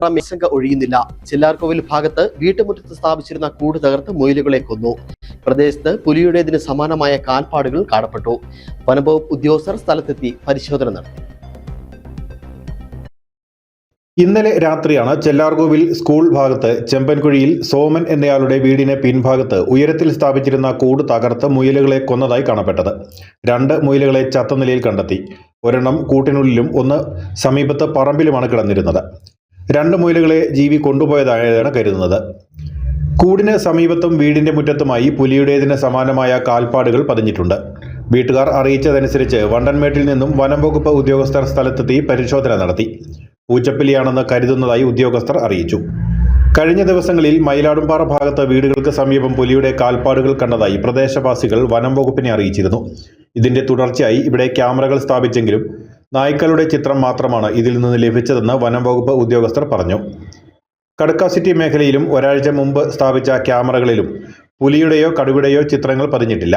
മേശങ്ക ഒഴിയുന്നില്ല. ചെല്ലാർകോവിൽ ഭാഗത്ത് വീട്ടുമുറ്റത്ത് സ്ഥാപിച്ചിരുന്ന കൂട് തകർത്ത് മുയലുകളെ കൊന്നു. പ്രദേശത്ത് പുലിയുടേതിന് സമാനമായ കാൽപ്പാടുകൾ കാണപ്പെട്ടു. വനംവകുപ്പ് ഉദ്യോഗസ്ഥർ സ്ഥലത്തെത്തി പരിശോധന നടത്തി. ഇന്നലെ രാത്രിയാണ് ചെല്ലാർകോവിൽ സ്കൂൾ ഭാഗത്ത് ചെമ്പൻകുഴിയിൽ സോമൻ എന്നയാളുടെ വീടിന് പിൻഭാഗത്ത് ഉയരത്തിൽ സ്ഥാപിച്ചിരുന്ന കൂട് തകർത്ത് മുയലുകളെ കൊന്നതായി കാണപ്പെട്ടത്. 2 മുയലുകളെ ചത്ത നിലയിൽ കണ്ടെത്തി. ഒരെണ്ണം കൂട്ടിനുള്ളിലും ഒന്ന് സമീപത്ത് പറമ്പിലുമാണ് കിടന്നിരുന്നത്. 2 മുയലുകളെ ജീവി കൊണ്ടുപോയതായാണ് കരുതുന്നത്. കൂടിന് സമീപത്തും വീടിന്റെ മുറ്റത്തുമായി പുലിയുടേതിന് സമാനമായ കാൽപ്പാടുകൾ പതിഞ്ഞിട്ടുണ്ട്. വീട്ടുകാർ അറിയിച്ചതനുസരിച്ച് വണ്ടൻമേട്ടിൽ നിന്നും വനംവകുപ്പ് ഉദ്യോഗസ്ഥർ സ്ഥലത്തെത്തി പരിശോധന നടത്തി. പൂച്ചപ്പിലിയാണെന്ന് കരുതുന്നതായി ഉദ്യോഗസ്ഥർ അറിയിച്ചു. കഴിഞ്ഞ ദിവസങ്ങളിൽ മയിലാടുംപാറ ഭാഗത്ത് വീടുകൾക്ക് സമീപം പുലിയുടെ കാൽപ്പാടുകൾ കണ്ടതായി പ്രദേശവാസികൾ വനംവകുപ്പിനെ അറിയിച്ചിരുന്നു. ഇതിന്റെ തുടർച്ചയായി ഇവിടെ ക്യാമറകൾ സ്ഥാപിച്ചെങ്കിലും നായ്ക്കളുടെ ചിത്രം മാത്രമാണ് ഇതിൽ നിന്ന് ലഭിച്ചതെന്ന് വനംവകുപ്പ് ഉദ്യോഗസ്ഥർ പറഞ്ഞു. കടുക്കാസിറ്റി മേഖലയിലും ഒരാഴ്ച മുമ്പ് സ്ഥാപിച്ച ക്യാമറകളിലും പുലിയുടെയോ കടുവയുടെയോ ചിത്രങ്ങൾ പതിഞ്ഞിട്ടില്ല.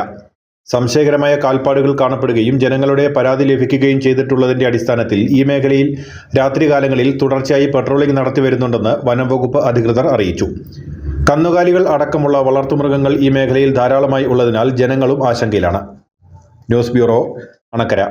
സംശയകരമായ കാൽപ്പാടുകൾ കാണപ്പെടുകയും ജനങ്ങളുടെ പരാതി ലഭിക്കുകയും ചെയ്തിട്ടുള്ളതിന്റെ അടിസ്ഥാനത്തിൽ ഈ മേഖലയിൽ രാത്രികാലങ്ങളിൽ തുടർച്ചയായി പട്രോളിംഗ് നടത്തിവരുന്നുണ്ടെന്ന് വനംവകുപ്പ് അധികൃതർ അറിയിച്ചു. കന്നുകാലികൾ അടക്കമുള്ള വളർത്തുമൃഗങ്ങൾ ഈ മേഖലയിൽ ധാരാളമായി ഉള്ളതിനാൽ ജനങ്ങളും ആശങ്കയിലാണ്. News bureau, Anakkara.